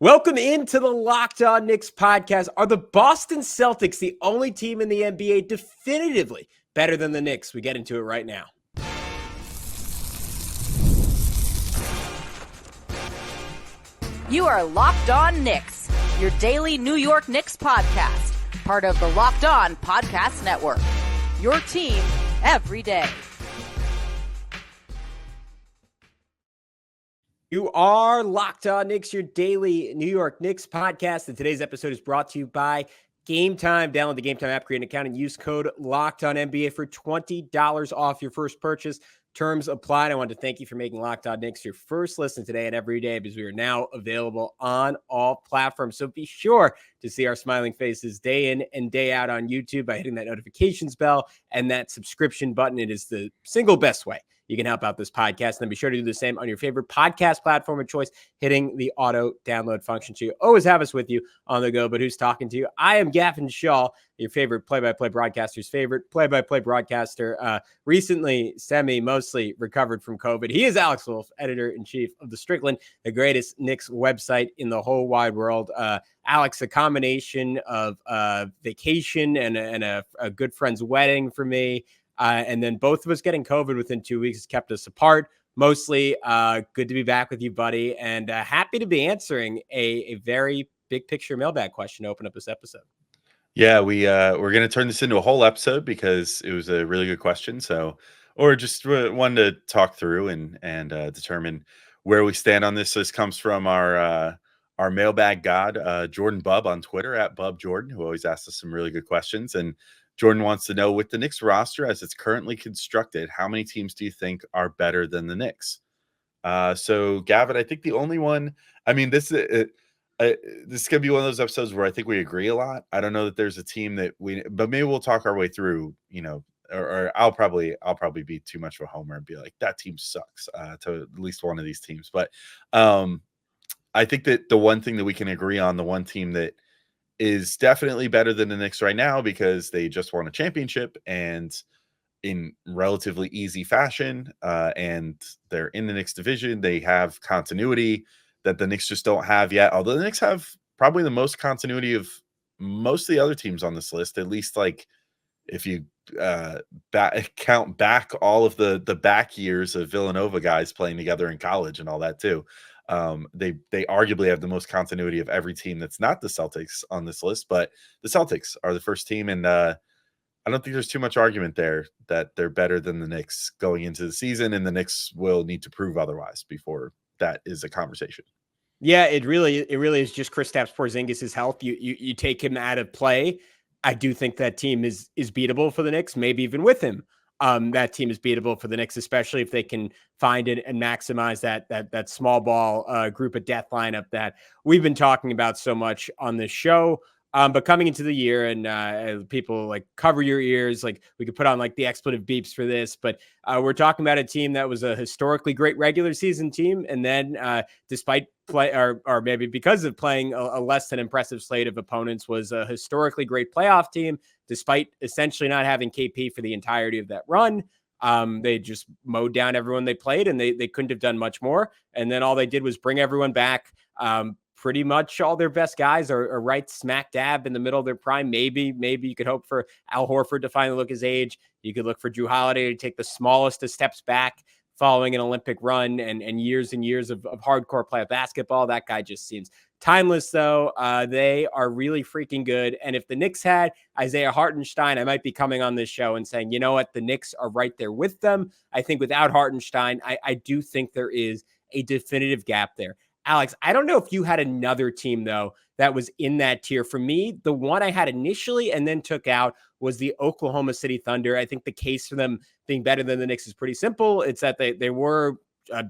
Welcome into the Locked On Knicks podcast. Are the Boston Celtics the only team in the NBA definitively better than the Knicks? We get into it right now. You are Locked On Knicks, your daily New York Knicks podcast, part of the Locked On Podcast Network. Your team every day. You are Locked On Knicks, your daily New York Knicks podcast. And today's episode is brought to you by Game Time. Download the Game Time app, create an account, and use code LOCKEDONNBA for $20 off your first purchase. Terms apply. And I want to thank you for making Locked On Knicks your first listen today and every day, because we are now available on all platforms. So be sure to see our smiling faces day in and day out on YouTube by hitting that notifications bell and that subscription button. It is the single best way you can help out this podcast. And then be sure to do the same on your favorite podcast platform of choice, hitting the auto download function. So you always have us with you on the go. But who's talking to you? I am Gavin Schall, your favorite play-by-play broadcaster's favorite play-by-play broadcaster. Recently, mostly recovered from COVID. He is Alex Wolfe, editor-in-chief of The Strickland, the greatest Knicks website in the whole wide world. Alex, a combination of vacation and a good friend's wedding for me, and then both of us getting COVID within 2 weeks has kept us apart. Mostly good to be back with you, buddy, and happy to be answering a very big picture mailbag question to open up this episode. Yeah, we're going to turn this into a whole episode because it was a really good question. So, or just one to talk through and determine where we stand on this. This comes from our mailbag god, Jordan Bub on Twitter at Bub Jordan, who always asks us some really good questions. And Jordan wants to know, with the Knicks roster as it's currently constructed, how many teams do you think are better than the Knicks? So, Gavin, I think the only one, I mean, this is going to be one of those episodes where I think we agree a lot. I don't know that there's a team that but maybe we'll talk our way through, or I'll probably be too much of a homer and be like, that team sucks to at least one of these teams. But I think that the one thing that we can agree on, the one team that is definitely better than the Knicks right now, because they just won a championship and in relatively easy fashion, and they're in the Knicks division. They have continuity that the Knicks just don't have yet, although the Knicks have probably the most continuity of most of the other teams on this list, at least like if you count back all of the back years of Villanova guys playing together in college and all that too. They arguably have the most continuity of every team that's not the Celtics on this list, but the Celtics are the first team, and I don't think there's too much argument there that they're better than the Knicks going into the season, and the Knicks will need to prove otherwise before that is a conversation. Yeah, it really is just Kristaps Porzingis' health. You take him out of play, I do think that team is beatable for the Knicks, maybe even with him. That team is beatable for the Knicks, especially if they can find it and maximize that small ball group of death lineup that we've been talking about so much on this show. But coming into the year, and people like cover your ears, like we could put on like the expletive beeps for this, but we're talking about a team that was a historically great regular season team, and then despite play or maybe because of playing a less than impressive slate of opponents, was a historically great playoff team, despite essentially not having KP for the entirety of that run. They just mowed down everyone they played, and they couldn't have done much more. And then all they did was bring everyone back. Pretty much all their best guys are right smack dab in the middle of their prime. Maybe you could hope for Al Horford to finally look his age. You could look for Drew Holiday to take the smallest of steps back following an Olympic run and years of hardcore playoff basketball. That guy just seems timeless, though. They are really freaking good. And if the Knicks had Isaiah Hartenstein, I might be coming on this show and saying, you know what, the Knicks are right there with them. I think without Hartenstein, I do think there is a definitive gap there. Alex, I don't know if you had another team, though, that was in that tier. For me, the one I had initially and then took out was the Oklahoma City Thunder. I think the case for them being better than the Knicks is pretty simple. It's that they were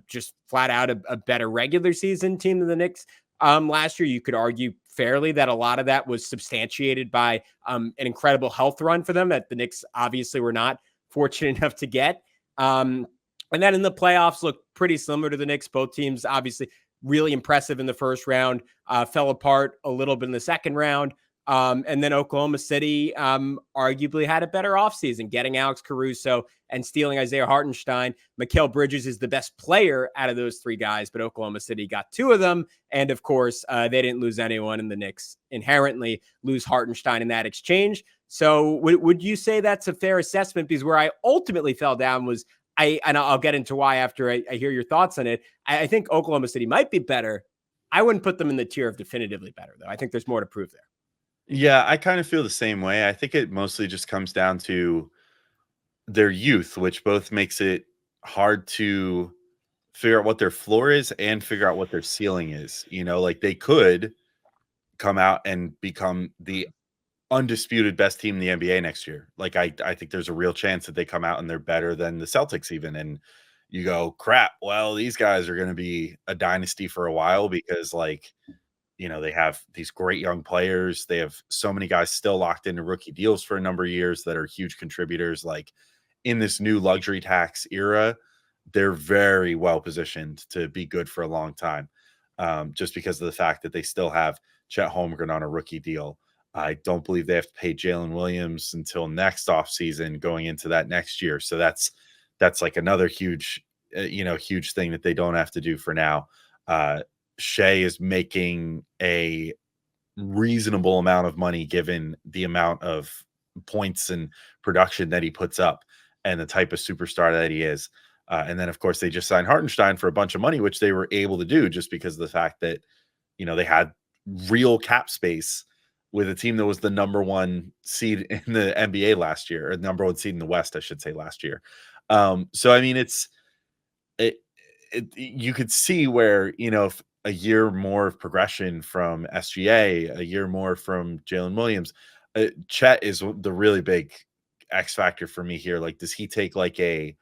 just flat out a better regular season team than the Knicks last year. You could argue fairly that a lot of that was substantiated by an incredible health run for them that the Knicks obviously were not fortunate enough to get. And then in the playoffs look pretty similar to the Knicks. Both teams obviously really impressive in the first round, fell apart a little bit in the second round. And then Oklahoma City arguably had a better offseason, getting Alex Caruso and stealing Isaiah Hartenstein. Mikal Bridges is the best player out of those three guys, but Oklahoma City got two of them. And of course, they didn't lose anyone, and the Knicks inherently lose Hartenstein in that exchange. So would you say that's a fair assessment? Because where I ultimately fell down was, and I'll get into why after I hear your thoughts on it. I think Oklahoma City might be better. I wouldn't put them in the tier of definitively better, though. I think there's more to prove there. Yeah, I kind of feel the same way. I think it mostly just comes down to their youth, which both makes it hard to figure out what their floor is and figure out what their ceiling is. Like they could come out and become the undisputed best team in the NBA next year. Like I think there's a real chance that they come out and they're better than the Celtics even. And you go, crap, well, these guys are going to be a dynasty for a while because they have these great young players. They have so many guys still locked into rookie deals for a number of years that are huge contributors. Like in this new luxury tax era, they're very well positioned to be good for a long time, just because of the fact that they still have Chet Holmgren on a rookie deal. I don't believe they have to pay Jalen Williams until next offseason going into that next year. So that's like another huge thing that they don't have to do for now. Shea is making a reasonable amount of money given the amount of points and production that he puts up and the type of superstar that he is. And then, of course, they just signed Hartenstein for a bunch of money, which they were able to do just because of the fact that, they had real cap space with a team that was the number one seed in the NBA last year, or number one seed in the West, I should say, last year. So, I mean, you could see where, if a year more of progression from SGA, a year more from Jalen Williams, Chet is the really big X factor for me here. Like, does he take like a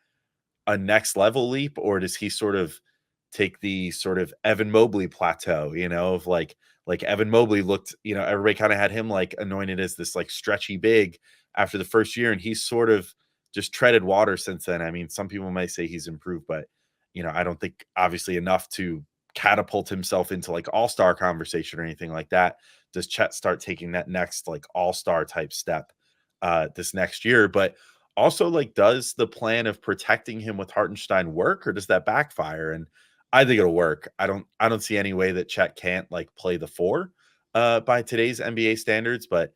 next level leap, or does he sort of take the sort of Evan Mobley plateau, of like Evan Mobley looked, everybody kind of had him like anointed as this like stretchy big after the first year. And he's sort of just treaded water since then. I mean, some people might say he's improved, but I don't think obviously enough to catapult himself into like all-star conversation or anything like that. Does Chet start taking that next like all-star type step this next year? But also, like, does the plan of protecting him with Hartenstein work, or does that backfire? And I think it'll work. I don't see any way that Chet can't like play the four by today's NBA standards, but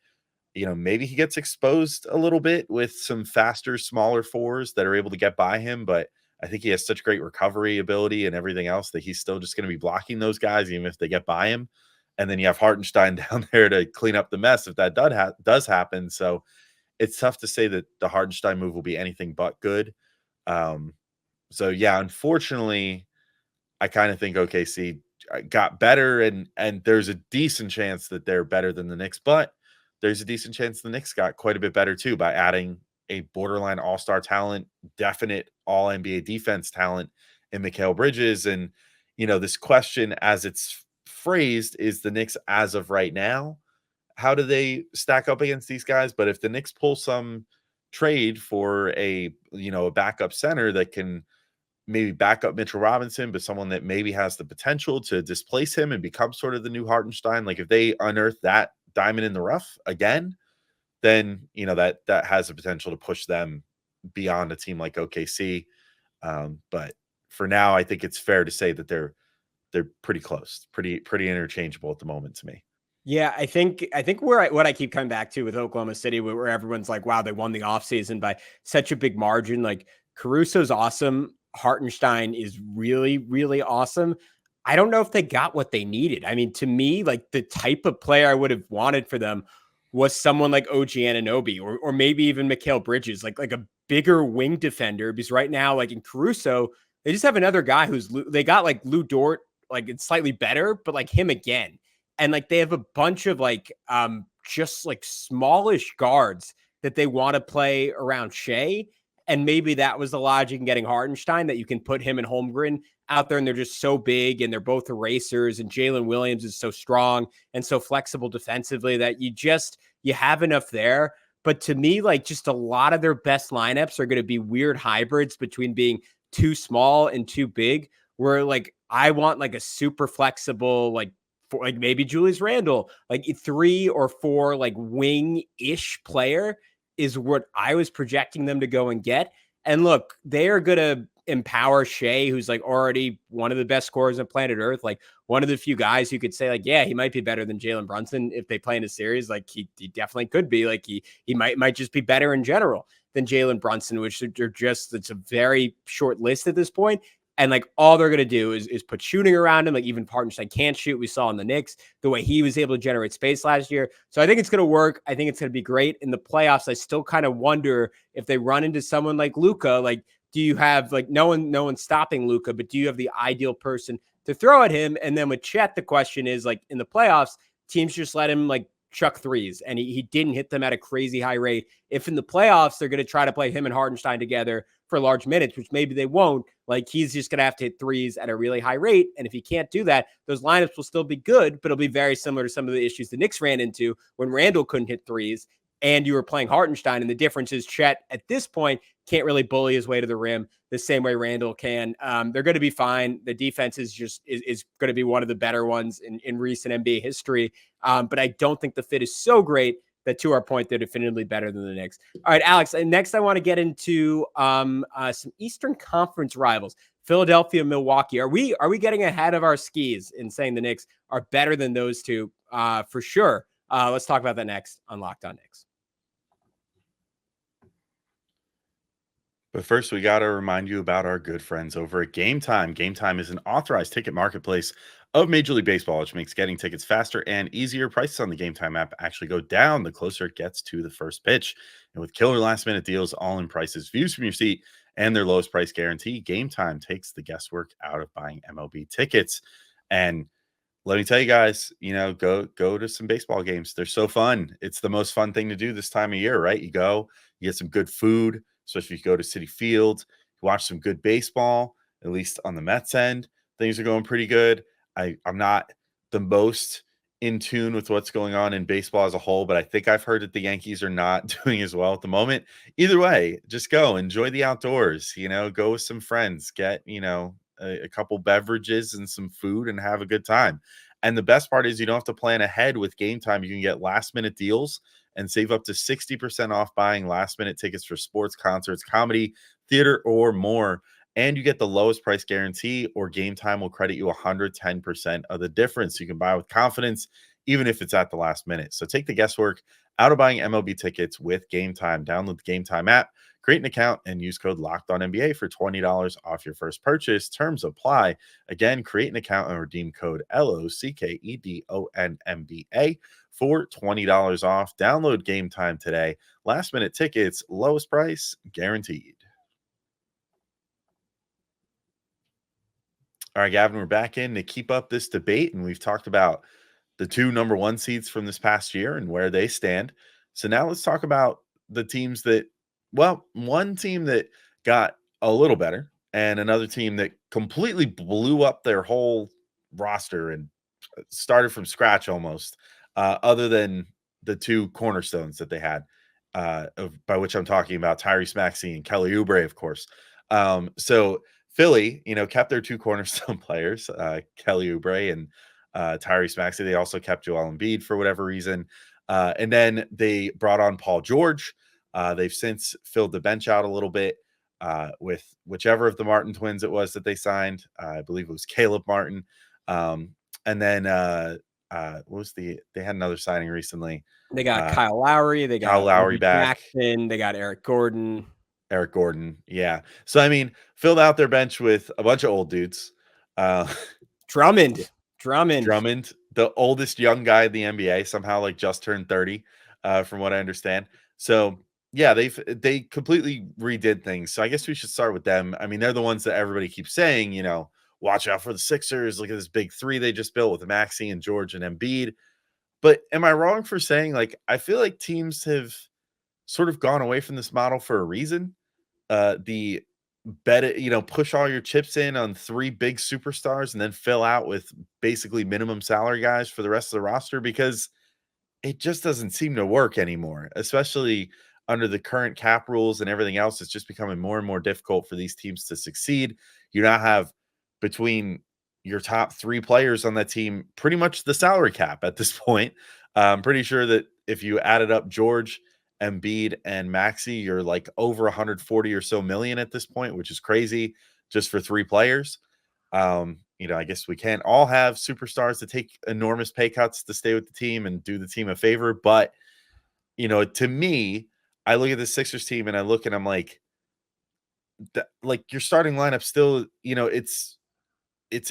maybe he gets exposed a little bit with some faster, smaller fours that are able to get by him. But I think he has such great recovery ability and everything else that he's still just going to be blocking those guys, even if they get by him. And then you have Hartenstein down there to clean up the mess if that does happen. So it's tough to say that the Hartenstein move will be anything but good. So yeah, unfortunately, I kind of think OKC got better, and there's a decent chance that they're better than the Knicks, but there's a decent chance the Knicks got quite a bit better too by adding a borderline all-star talent, definite all-NBA defense talent in Mikal Bridges. And, this question as it's phrased is the Knicks as of right now. How do they stack up against these guys? But if the Knicks pull some trade for a backup center that can maybe back up Mitchell Robinson, but someone that maybe has the potential to displace him and become sort of the new Hartenstein, like if they unearth that diamond in the rough again, then that has the potential to push them beyond a team like OKC. But for now, I think it's fair to say that they're pretty close, pretty interchangeable at the moment to me. Yeah, I think what I keep coming back to with Oklahoma City, where everyone's like, wow, they won the offseason by such a big margin. Like, Caruso's awesome. Hartenstein is really, really awesome. I don't know if they got what they needed. I mean, to me, like, the type of player I would have wanted for them was someone like OG Anunoby or maybe even Mikal Bridges, like a bigger wing defender. Because right now, like in Caruso, they just have another guy they got like Lou Dort, like it's slightly better, but like him again. And like they have a bunch of like just like smallish guards that they want to play around Shea. And maybe that was the logic in getting Hartenstein, that you can put him and Holmgren out there and they're just so big and they're both erasers. And Jalen Williams is so strong and so flexible defensively that you have enough there. But to me, like, just a lot of their best lineups are going to be weird hybrids between being too small and too big, where like I want like a super flexible, like like maybe Julius Randle, like 3 or 4 like wing-ish player is what I was projecting them to go and get. And look, they are going to empower Shea, who's like already one of the best scorers on planet Earth, like one of the few guys who could say like, yeah, he might be better than Jalen Brunson if they play in a series. Like he definitely could be. Like he might just be better in general than Jalen Brunson, which are just, it's a very short list at this point. And like all they're going to do is put shooting around him. Like even Hartenstein can't shoot. We saw in the Knicks the way he was able to generate space last year. So I think it's going to work. I think it's going to be great in the playoffs. I still kind of wonder if they run into someone like Luka. Like, do you have like no one stopping Luka, but do you have the ideal person to throw at him? And then with Chet, the question is like in the playoffs, teams just let him like chuck threes, and he didn't hit them at a crazy high rate. If in the playoffs they're going to try to play him and Hartenstein together for large minutes, which maybe they won't, like he's just going to have to hit threes at a really high rate. And if he can't do that, those lineups will still be good, but it'll be very similar to some of the issues the Knicks ran into when Randall couldn't hit threes and you were playing Hartenstein. And the difference is Chet at this point can't really bully his way to the rim the same way Randall can. They're going to be fine. The defense is going to be one of the better ones in recent NBA history. But I don't think the fit is so great that, to our point, they're definitively better than the Knicks. All right, Alex, and next I want to get into some Eastern Conference rivals, Philadelphia, Milwaukee. Are we getting ahead of our skis in saying the Knicks are better than those two? For sure. Let's talk about that next on Locked On Knicks. But first, we got to remind you about our good friends over at Game Time. Game Time is an authorized ticket marketplace of Major League Baseball, which makes getting tickets faster and easier. Prices on the Game Time app actually go down the closer it gets to the first pitch. And with killer last-minute deals, all-in prices, views from your seat, and their lowest price guarantee, Game Time takes the guesswork out of buying MLB tickets. And let me tell you guys, go to some baseball games. They're so fun. It's the most fun thing to do this time of year, right? You go, you get some good food, especially if you go to Citi Field, you watch some good baseball, at least on the Mets end. Things are going pretty good. I'm not the most in tune with what's going on in baseball as a whole, but I think I've heard that the Yankees are not doing as well at the moment. Either way, just go enjoy the outdoors, go with some friends, get, a couple beverages and some food and have a good time. And the best part is you don't have to plan ahead with Game Time. You can get last minute deals and save up to 60% off buying last minute tickets for sports, concerts, comedy, theater, or more. And you get the lowest price guarantee, or Game Time will credit you 110% of the difference. You can buy with confidence, even if it's at the last minute. So take the guesswork out of buying MLB tickets with Game Time. Download the Game Time app, create an account, and use code LOCKEDONNBA for $20 off your first purchase. Terms apply. Again, create an account and redeem code LOCKEDONNBA for $20 off. Download Game Time today. Last minute tickets, lowest price guaranteed. All right, Gavin, we're back in to keep up this debate, and we've talked about the 2 number 1 seeds from this past year and where they stand. So now let's talk about the teams that, one team that got a little better and another team that completely blew up their whole roster and started from scratch almost, other than the 2 cornerstones that they had, by which I'm talking about Tyrese Maxey and Kelly Oubre, of course. So Philly, kept their 2 cornerstone players, Kelly Oubre and Tyrese Maxey. They also kept Joel Embiid for whatever reason. And then they brought on Paul George. They've since filled the bench out a little bit with whichever of the Martin twins it was that they signed. I believe it was Caleb Martin. And then they had another signing recently. They got Kyle Lowry. They got Kyle Lowry back. Jackson, they got Eric Gordon. Yeah. So, filled out their bench with a bunch of old dudes. Drummond, the oldest young guy in the NBA, somehow just turned 30, from what I understand. So, yeah, they completely redid things. So I guess we should start with them. They're the ones that everybody keeps saying, watch out for the Sixers. Look at this big 3 they just built with Maxey and George and Embiid. But am I wrong for saying, I feel like teams have sort of gone away from this model for a reason? The bet, push all your chips in on 3 big superstars and then fill out with basically minimum salary guys for the rest of the roster, because it just doesn't seem to work anymore, especially under the current cap rules and everything else. It's just becoming more and more difficult for these teams to succeed. You now have between your top 3 players on that team pretty much the salary cap at this point. I'm pretty sure that if you added up George, Embiid, and Maxey, you're like over 140 or so million at this point, which is crazy just for 3 players. I guess we can't all have superstars to take enormous pay cuts to stay with the team and do the team a favor. But, to me, I look at the Sixers team and I look and I'm like your starting lineup still, it's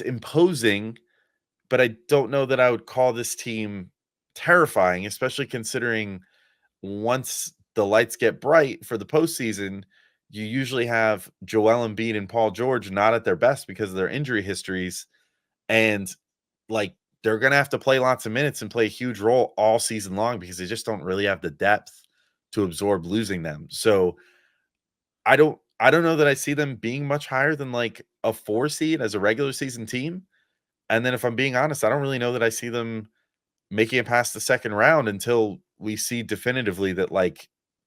imposing, but I don't know that I would call this team terrifying, especially considering once the lights get bright for the postseason, you usually have Joel Embiid and Paul George not at their best because of their injury histories. And they're going to have to play lots of minutes and play a huge role all season long because they just don't really have the depth to absorb losing them. So I don't know that I see them being much higher than like a 4 seed as a regular season team. And then if I'm being honest, I don't really know that I see them making it past the second round until we see definitively that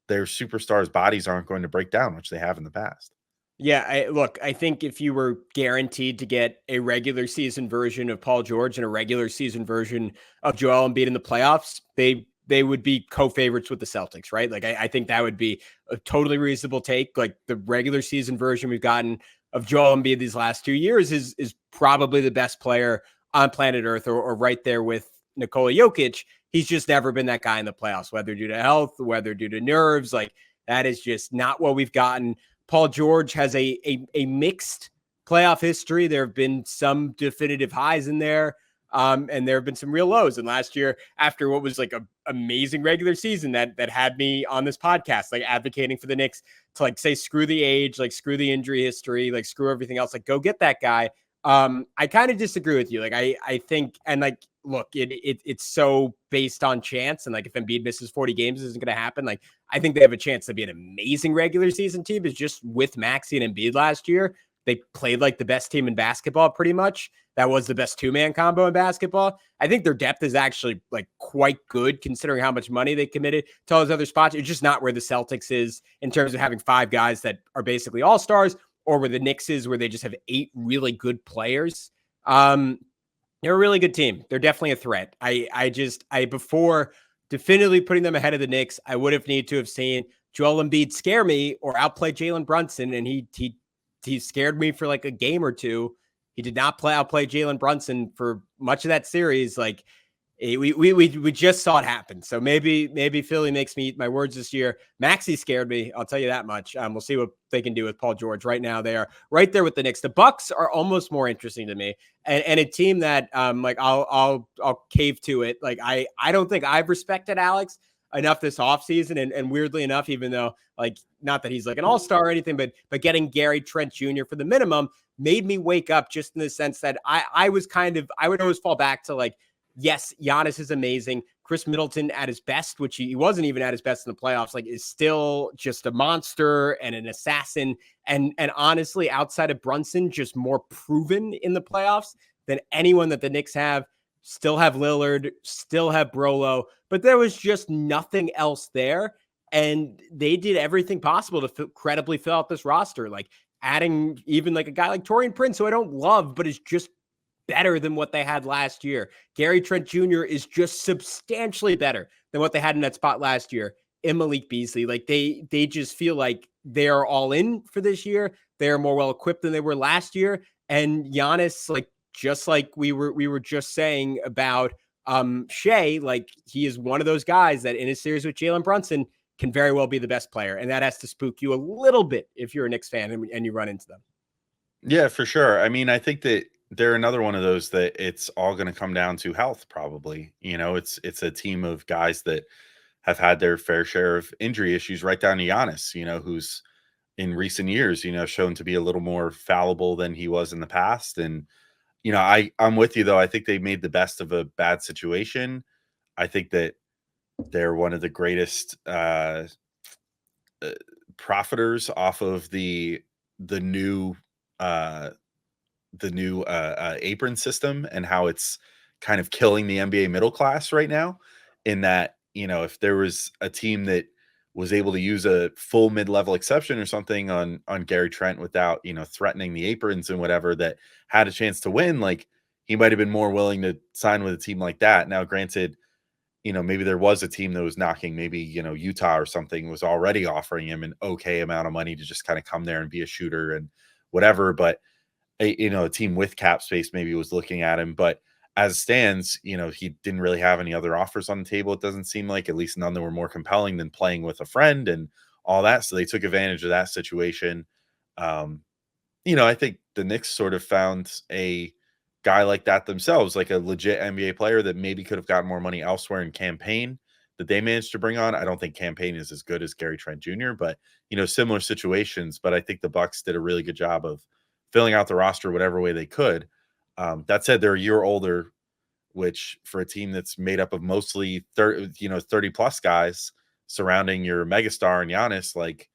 their superstars' bodies aren't going to break down, which they have in the past. Yeah, I think if you were guaranteed to get a regular season version of Paul George and a regular season version of Joel Embiid in the playoffs, they would be co-favorites with the Celtics, right? I think that would be a totally reasonable take. Like the regular season version we've gotten of Joel Embiid these last 2 years is probably the best player on planet Earth, or right there with Nikola Jokic. He's just never been that guy in the playoffs, whether due to health, whether due to nerves. That is just not what we've gotten. Paul George has a mixed playoff history. There have been some definitive highs in there, and there have been some real lows. And last year, after what was an amazing regular season that had me on this podcast, advocating for the Knicks to say, screw the age, screw the injury history, screw everything else, go get that guy. I kind of disagree with you. I think, and look, it's so based on chance. And if Embiid misses 40 games, this isn't going to happen. I think they have a chance to be an amazing regular season team. Is just with Maxey and Embiid last year, they played the best team in basketball pretty much. That was the best 2-man combo in basketball. I think their depth is actually quite good considering how much money they committed to all those other spots. It's just not where the Celtics is in terms of having 5 guys that are basically all-stars, or where the Knicks is, where they just have 8 really good players. They're a really good team. They're definitely a threat. I before definitively putting them ahead of the Knicks, I would have needed to have seen Joel Embiid scare me or outplay Jalen Brunson, and he scared me for a game or two. He did not outplay Jalen Brunson for much of that series. We just saw it happen. So maybe Philly makes me eat my words this year. Maxey scared me. I'll tell you that much. We'll see what they can do with Paul George. Right now, they are right there with the Knicks. The Bucks are almost more interesting to me, and a team that I'll cave to it. I don't think I've respected Alex enough this offseason, and weirdly enough, even though not that he's an all-star or anything, but getting Gary Trent Jr. for the minimum made me wake up, just in the sense that I would always fall back to yes, Giannis is amazing. Chris Middleton at his best, which he wasn't even at his best in the playoffs, is still just a monster and an assassin. And honestly, outside of Brunson, just more proven in the playoffs than anyone that the Knicks have. Still have Lillard, still have Brolo, but there was just nothing else there. And they did everything possible to credibly fill out this roster, adding even a guy like Taurean Prince, who I don't love, but is just better than what they had last year. Gary Trent Jr. is just substantially better than what they had in that spot last year. And Malik Beasley, they just feel like they are all in for this year. They are more well equipped than they were last year. And Giannis, just like we were just saying about Shea, he is one of those guys that in a series with Jalen Brunson can very well be the best player. And that has to spook you a little bit if you're a Knicks fan and you run into them. Yeah, for sure. I mean, I think that they're another one of those that it's all going to come down to health, probably. It's a team of guys that have had their fair share of injury issues, right down to Giannis, who's in recent years, shown to be a little more fallible than he was in the past. And, I'm with you, though. I think they made the best of a bad situation. I think that they're one of the greatest profiters off of the new apron system and how it's kind of killing the NBA middle class right now. In that, if there was a team that was able to use a full mid-level exception or something on Gary Trent without, threatening the aprons and whatever, that had a chance to win, he might have been more willing to sign with a team like that. Now, granted, maybe there was a team that was knocking, maybe, Utah or something was already offering him an okay amount of money to just kind of come there and be a shooter and whatever. But, a team with cap space maybe was looking at him. But as it stands, he didn't really have any other offers on the table. It doesn't seem like, at least none that were more compelling than playing with a friend and all that. So they took advantage of that situation. I think the Knicks sort of found a guy like that themselves, like a legit NBA player that maybe could have gotten more money elsewhere in campaign that they managed to bring on. I don't think campaign is as good as Gary Trent Jr., but similar situations. But I think the Bucks did a really good job of filling out the roster whatever way they could. That said, they're a year older, which for a team that's made up of mostly 30 plus guys surrounding your megastar and Giannis, like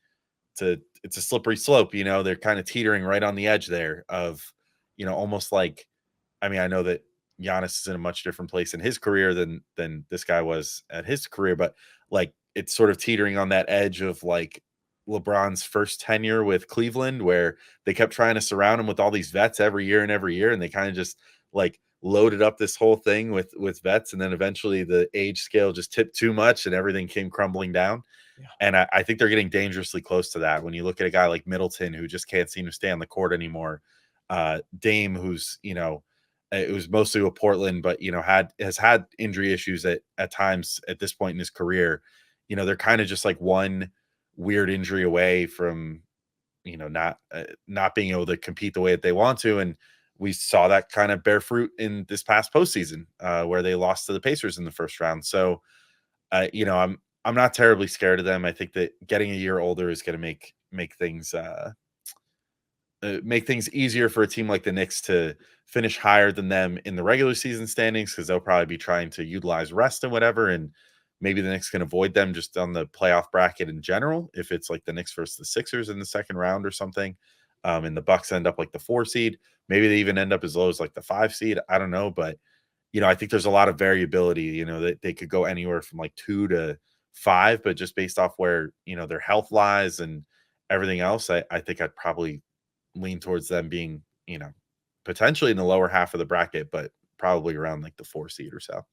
it's a slippery slope. They're kind of teetering right on the edge there of, almost like, I know that Giannis is in a much different place in his career than this guy was at his career, but like it's sort of teetering on that edge of like LeBron's first tenure with Cleveland, where they kept trying to surround him with all these vets every year, and they kind of just like loaded up this whole thing with vets, and then eventually the age scale just tipped too much and everything came crumbling down. Yeah. And I think they're getting dangerously close to that when you look at a guy like Middleton, who just can't seem to stay on the court anymore. Dame, who's it was mostly with Portland, but has had injury issues at times at this point in his career. They're kind of just like one weird injury away from not being able to compete the way that they want to. And we saw that kind of bear fruit in this past postseason, where they lost to the Pacers in the first round. So I'm not terribly scared of them. I think that getting a year older is going to make things easier for a team like the Knicks to finish higher than them in the regular season standings, because they'll probably be trying to utilize rest and whatever. And maybe the Knicks can avoid them just on the playoff bracket in general, if it's like the Knicks versus the Sixers in the second round or something. And the Bucks end up like the 4 seed. Maybe they even end up as low as like the 5 seed. I don't know. But, I think there's a lot of variability, that they could go anywhere from like 2 to 5, but just based off where, their health lies and everything else, I think I'd probably lean towards them being, potentially in the lower half of the bracket, but probably around like the 4 seed or so.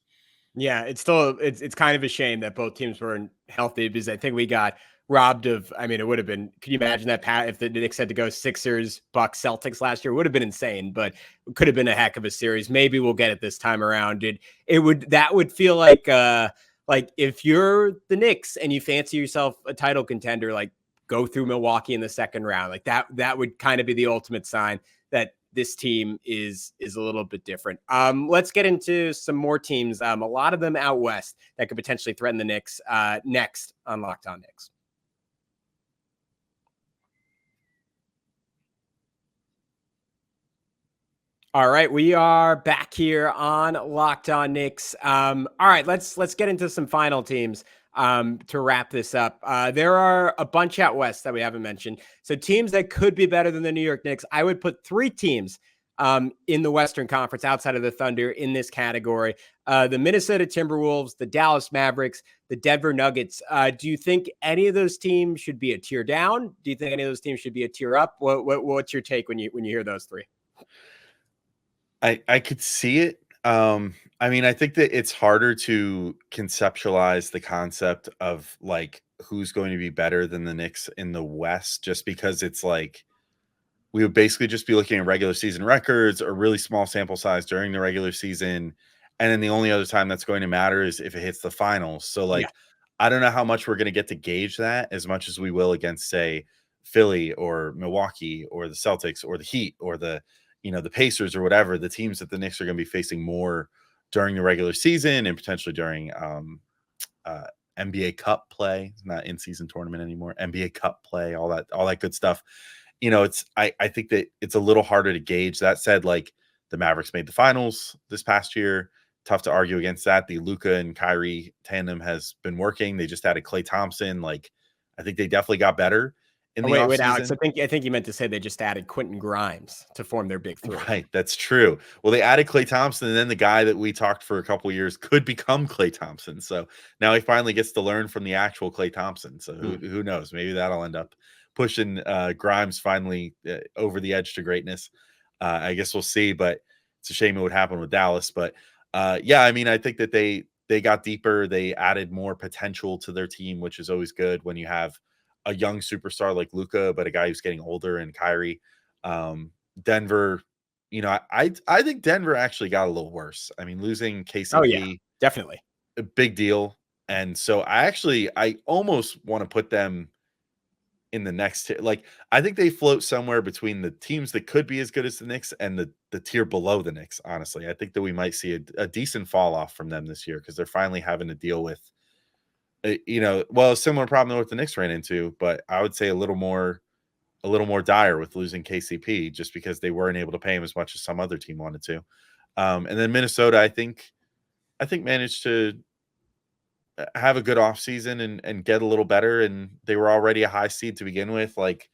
Yeah, it's kind of a shame that both teams weren't healthy, because I think we got robbed of, it would have been, could you imagine that, Pat, if the Knicks had to go Sixers, Bucks, Celtics last year? It would have been insane, but it could have been a heck of a series. Maybe we'll get it this time around. That would feel like if you're the Knicks and you fancy yourself a title contender, like go through Milwaukee in the second round. Like that would kind of be the ultimate sign that this team is a little bit different. Let's get into some more teams. A lot of them out west that could potentially threaten the Knicks next on Locked On Knicks. All right, we are back here on Locked On Knicks. All right, let's get into some final teams to wrap this up. There are a bunch out west that we haven't mentioned. So teams that could be better than the New York Knicks. I would put 3 teams in the Western Conference outside of the Thunder in this category. The Minnesota Timberwolves, the Dallas Mavericks, the Denver Nuggets. Do you think any of those teams should be a tier down? Do you think any of those teams should be a tier up? What's your take when you hear those 3? I could see it. I think that it's harder to conceptualize the concept of like who's going to be better than the Knicks in the West, just because it's like we would basically just be looking at regular season records or really small sample size during the regular season. And then the only other time that's going to matter is if it hits the finals. So like, I don't know how much we're going to get to gauge that as much as we will against, say, Philly or Milwaukee or the Celtics or the Heat or the Pacers or whatever, the teams that the Knicks are going to be facing more during the regular season and potentially during NBA Cup play. It's not in-season tournament anymore. NBA Cup play, all that good stuff. I think that it's a little harder to gauge. That said, like the Mavericks made the finals this past year. Tough to argue against that. The Luka and Kyrie tandem has been working. They just added Klay Thompson. Like, I think they definitely got better. Wait, Alex, I think you meant to say they just added Quentin Grimes to form their big 3. Right, that's true. Well, they added Klay Thompson, and then the guy that we talked for a couple of years could become Klay Thompson. So now he finally gets to learn from the actual Klay Thompson. So who knows? Maybe that'll end up pushing Grimes finally over the edge to greatness. I guess we'll see. But it's a shame it would happen with Dallas. But yeah, I mean, I think that they got deeper. They added more potential to their team, which is always good when you have a young superstar like Luka, but a guy who's getting older, and Kyrie. Denver, I think Denver actually got a little worse. I mean, losing Oh yeah, KCP, definitely. a big deal. And so I almost want to put them in the next tier. Like, I think they float somewhere between the teams that could be as good as the Knicks and the tier below the Knicks. Honestly, I think that we might see a decent fall off from them this year because they're finally having to deal with, a similar problem that what the Knicks ran into, but I would say a little more dire with losing KCP just because they weren't able to pay him as much as some other team wanted to. And then Minnesota, I think managed to have a good offseason and get a little better, and they were already a high seed to begin with. Like,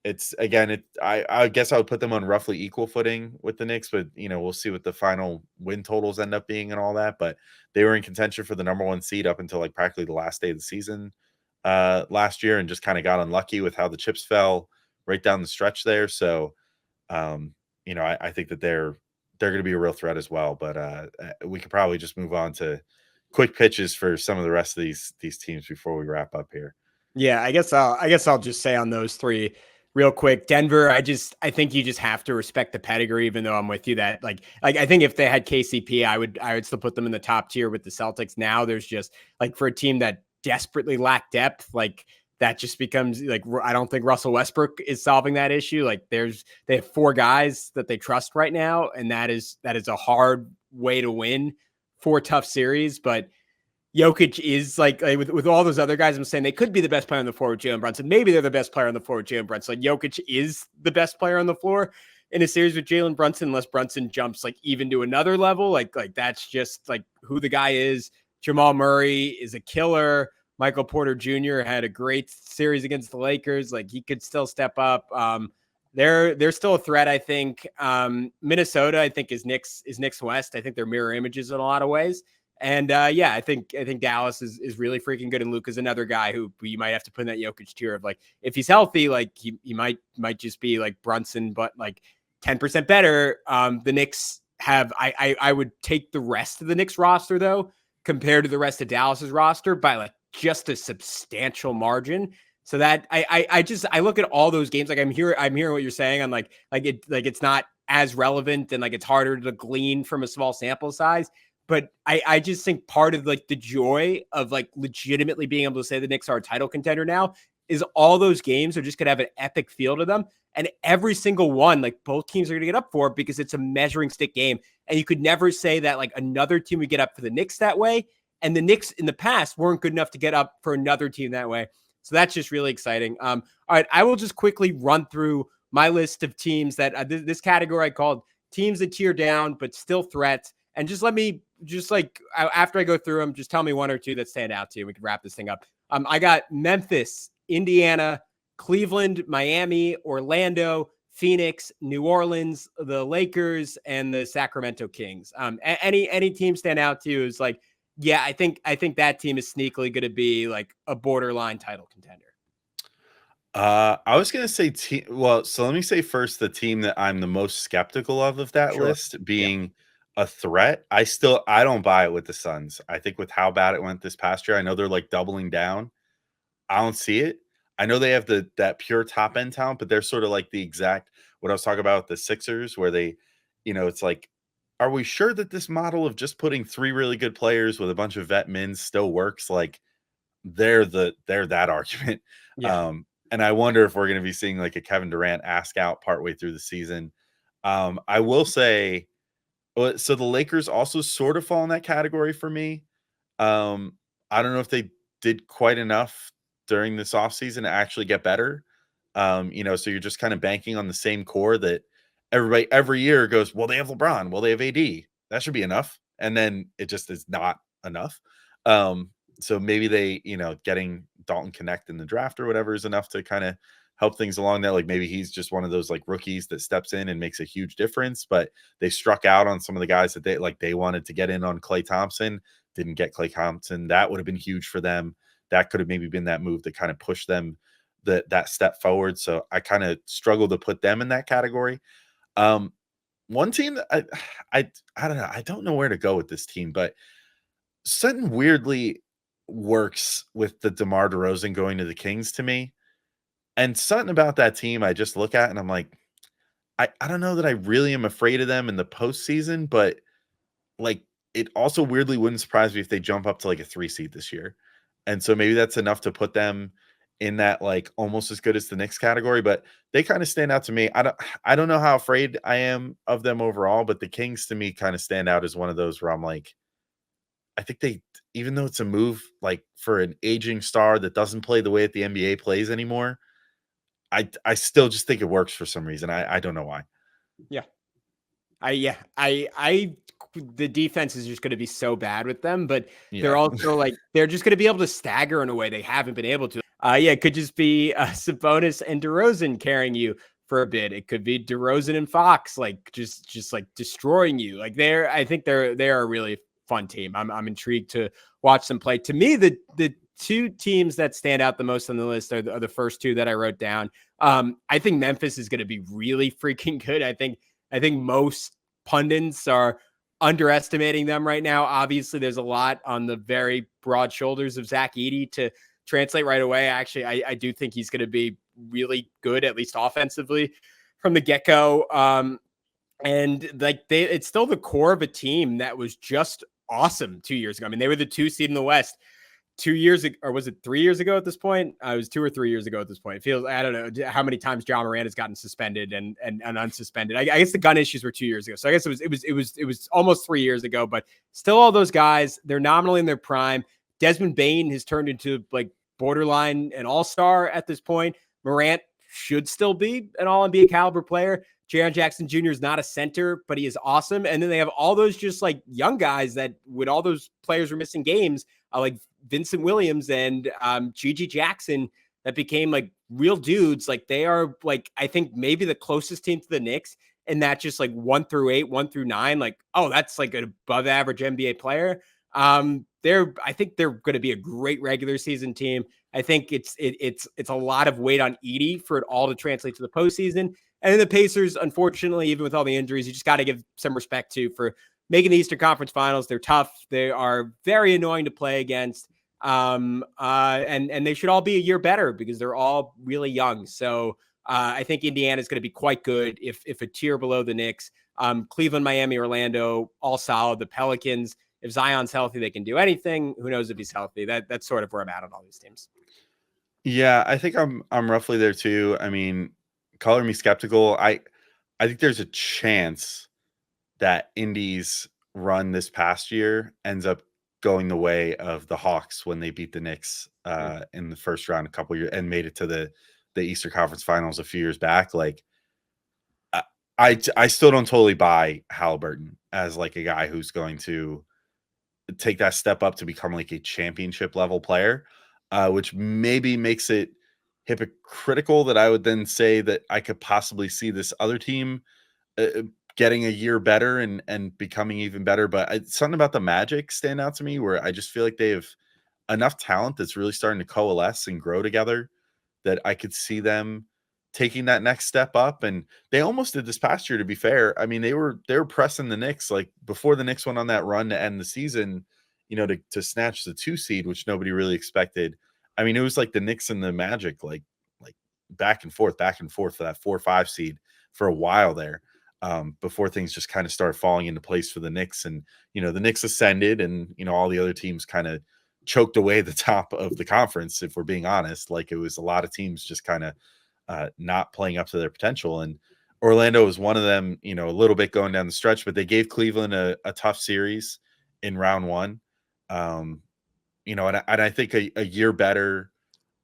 I guess I would put them on roughly equal footing with the Knicks, but we'll see what the final win totals end up being and all that. But they were in contention for the number 1 seed up until like practically the last day of the season last year, and just kind of got unlucky with how the chips fell right down the stretch there. So I think that they're going to be a real threat as well. But we could probably just move on to quick pitches for some of the rest of these teams before we wrap up here. Yeah, I guess I'll just say on those three real quick. Denver, I think you just have to respect the pedigree, even though I'm with you that like I think if they had KCP, I would still put them in the top tier with the Celtics. Now there's just like, for a team that desperately lacked depth, like that just becomes like, I don't think Russell Westbrook is solving that issue. Like they have 4 guys that they trust right now, and that is a hard way to win 4 tough series. But Jokic is like with all those other guys, I'm saying they could be the best player on the floor with Jalen Brunson. Maybe they're the best player on the floor with Jalen Brunson. Like Jokic is the best player on the floor in a series with Jalen Brunson, unless Brunson jumps like even to another level. Like that's just like who the guy is. Jamal Murray is a killer. Michael Porter Jr. had a great series against the Lakers. Like he could still step up. They're still a threat, I think. Minnesota, I think, is Knicks West. I think they're mirror images in a lot of ways. And I think Dallas is really freaking good. And Luka's another guy who you might have to put in that Jokic tier of like, if he's healthy, like he might just be like Brunson, but like 10% better. The Knicks have, I would take the rest of the Knicks roster though, compared to the rest of Dallas's roster by like just a substantial margin. So that I look at all those games, like I'm hearing what you're saying on like it's not as relevant and like it's harder to glean from a small sample size. But I just think part of like the joy of like legitimately being able to say the Knicks are a title contender now is all those games are just going to have an epic feel to them. And every single one, like both teams are going to get up for because it's a measuring stick game. And you could never say that like another team would get up for the Knicks that way. And the Knicks in the past weren't good enough to get up for another team that way. So that's just really exciting. All right, I will just quickly run through my list of teams that this category I called teams that tier down, but still threats. And just let me after I go through them, just tell me 1 or 2 that stand out to you. We can wrap this thing up. I got Memphis, Indiana, Cleveland, Miami, Orlando, Phoenix, New Orleans, the Lakers, and the Sacramento Kings. Any team stand out to you is like, yeah, I think that team is sneakily going to be like a borderline title contender. I was going to say so let me say first the team that I'm the most skeptical of that list being a threat. I don't buy it with the Suns. I think with how bad it went this past year, I know they're like doubling down. I don't see it. I know they have that pure top end talent, but they're sort of like the exact what I was talking about with the Sixers, where they, it's like, are we sure that this model of just putting 3 really good players with a bunch of vet mins still works? Like they're that argument. Yeah. And I wonder if we're going to be seeing like a Kevin Durant ask out partway through the season. I will say, so the Lakers also sort of fall in that category for me. I don't know if they did quite enough during this offseason to actually get better. So you're just kind of banking on the same core that everybody every year goes, well, they have LeBron. Well, they have AD. That should be enough. And then it just is not enough. So maybe they, getting Dalton Connect in the draft or whatever is enough to kind of help things along there. Like maybe he's just one of those like rookies that steps in and makes a huge difference, but they struck out on some of the guys that they wanted to get in on Klay Thompson, didn't get Klay Thompson. That would have been huge for them. That could have maybe been that move that kind of pushed them that step forward. So I kind of struggle to put them in that category. one team that I don't know. I don't know where to go with this team, but something weirdly works with the DeMar DeRozan going to the Kings to me. And something about that team I just look at and I'm like, I don't know that I really am afraid of them in the postseason, but like it also weirdly wouldn't surprise me if they jump up to like a 3 seed this year. And so maybe that's enough to put them in that like almost as good as the Knicks category, but they kind of stand out to me. I don't know how afraid I am of them overall, but the Kings to me kind of stand out as one of those where I'm like, I think they, even though it's a move like for an aging star that doesn't play the way that the NBA plays anymore, I still just think it works for some reason. I don't know why. Yeah. I the defense is just going to be so bad with them, but they're Yeah. also like, they're just going to be able to stagger in a way they haven't been able to. It could just be Sabonis and DeRozan carrying you for a bit. It could be DeRozan and Fox, like just like destroying you. Like I think they're a really fun team. I'm intrigued to watch them play. To me, the two teams that stand out the most on the list are the first two that I wrote down. I think Memphis is going to be really freaking good. I think most pundits are underestimating them right now. Obviously, there's a lot on the very broad shoulders of Zach Edey to translate right away. Actually, I do think he's going to be really good, at least offensively, from the get-go. And like it's still the core of a team that was just awesome 2 years ago. I mean, they were the 2 seed in the West 2 years ago, or was it 3 years ago at this point? It was 2 or 3 years ago at this point. It feels, I don't know how many times John Moran has gotten suspended and unsuspended. I guess the gun issues were 2 years ago. So I guess it was almost 3 years ago, but still all those guys, they're nominally in their prime. Desmond Bane has turned into like borderline an all-star at this point. Morant should still be an all-NBA caliber player. Jaren Jackson Jr. is not a center, but he is awesome. And then they have all those just like young guys that, when all those players were missing games, like Vincent Williams and Gigi Jackson, that became like real dudes. Like they are like, I think maybe the closest team to the Knicks, and that just like 1 through 8, 1 through 9, like, oh, that's like an above average NBA player. I think they're going to be a great regular season team. I think it's a lot of weight on Edey for it all to translate to the postseason. And then the Pacers, unfortunately, even with all the injuries, you just got to give some respect to for making the Eastern Conference Finals. They're tough. They are very annoying to play against. And they should all be a year better because they're all really young. So I think Indiana is going to be quite good if a tier below the Knicks. Cleveland, Miami, Orlando, all solid. The Pelicans, if Zion's healthy, they can do anything. Who knows if he's healthy? That's sort of where I'm at on all these teams. Yeah, I think I'm roughly there too. I mean, color me skeptical. I think there's a chance that Indy's run this past year ends up going the way of the Hawks when they beat the Knicks in the first round a couple years and made it to the Eastern Conference Finals a few years back. Like, I still don't totally buy Halliburton as like a guy who's going to take that step up to become like a championship level player, which maybe makes it hypocritical that I would then say that I could possibly see this other team getting a year better and becoming even better. But something about the Magic stand out to me where I just feel like they have enough talent that's really starting to coalesce and grow together that I could see them taking that next step up. And they almost did this past year, to be fair. I mean, they were pressing the Knicks like before the Knicks went on that run to end the season, you know, to snatch the 2 seed, which nobody really expected. I mean, it was like the Knicks and the Magic, like back and forth for that 4-5 seed for a while there, before things just kind of started falling into place for the Knicks. And, you know, the Knicks ascended and, you know, all the other teams kind of choked away the top of the conference, if we're being honest. Like it was a lot of teams just kind of not playing up to their potential. And Orlando was one of them, you know, a little bit going down the stretch, but they gave Cleveland a tough series in round 1. You know, and I think a year better,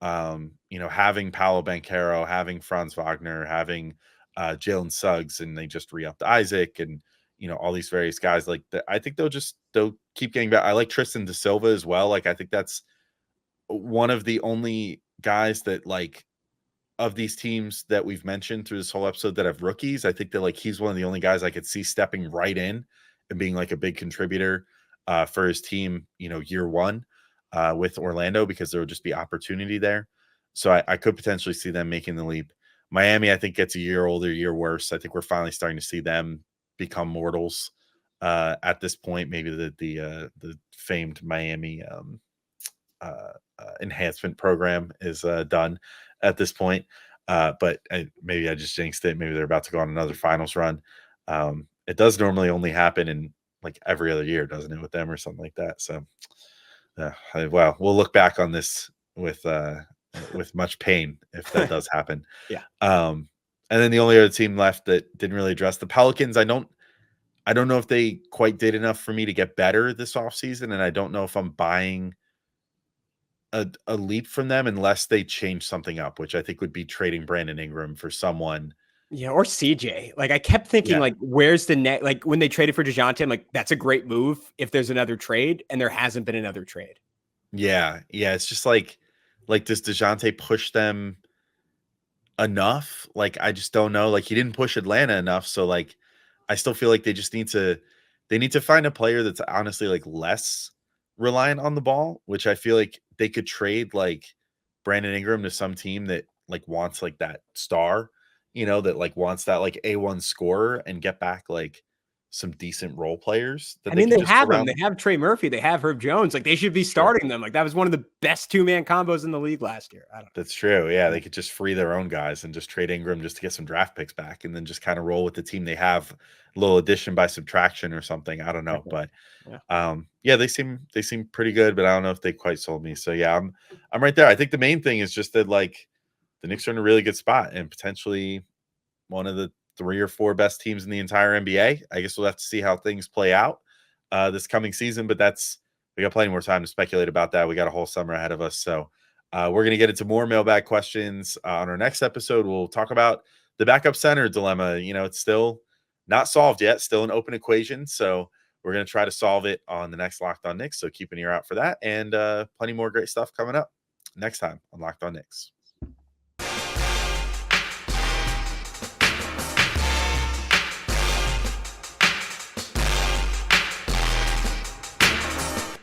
you know, having Paolo Banchero, having Franz Wagner, having Jalen Suggs, and they just re-upped Isaac and, you know, all these various guys like that. I think they'll keep getting better. I like Tristan Da Silva as well. Like, I think that's one of the only guys that, like, of these teams that we've mentioned through this whole episode that have rookies, I think that like he's one of the only guys I could see stepping right in and being like a big contributor for his team, you know, year 1 with Orlando, because there would just be opportunity there. So I could potentially see them making the leap. Miami, I think, gets a year older, year worse. I think we're finally starting to see them become mortals at this point. Maybe the famed Miami enhancement program is done at this point. But maybe I just jinxed it. Maybe they're about to go on another finals run. It does normally only happen in like every other year, doesn't it, with them or something like that? So, well, we'll look back on this with much pain if that does happen. Yeah. And then the only other team left that didn't really address the Pelicans. I don't know if they quite did enough for me to get better this offseason, and I don't know if I'm buying a leap from them unless they change something up, which I think would be trading Brandon Ingram for someone. Yeah, or CJ. Like I kept thinking, like, where's the net? Like when they traded for DeJounte, I'm like, that's a great move if there's another trade, and there hasn't been another trade. Yeah. It's just like does DeJounte push them enough? Like I just don't know. Like he didn't push Atlanta enough, so like I still feel like they just need to find a player that's honestly like less reliant on the ball, which I feel like they could trade like Brandon Ingram to some team that like wants like that star, that like wants that like A1 scorer and get back like some decent role players. I mean, they have them. They have Trey Murphy. They have Herb Jones. Like they should be starting them. Like that was one of the best 2-man combos in the league last year. That's true. Yeah, they could just free their own guys and just trade Ingram just to get some draft picks back, and then just kind of roll with the team they have. A little addition by subtraction or something. I don't know, but they seem pretty good, but I don't know if they quite sold me. So yeah, I'm right there. I think the main thing is just that like the Knicks are in a really good spot and potentially one of the 3 or 4 best teams in the entire NBA. I guess we'll have to see how things play out this coming season, but we got plenty more time to speculate about that. We got a whole summer ahead of us. So we're going to get into more mailbag questions on our next episode. We'll talk about the backup center dilemma. It's still not solved yet, still an open equation. So we're going to try to solve it on the next Locked On Knicks. So keep an ear out for that, and plenty more great stuff coming up next time on Locked On Knicks.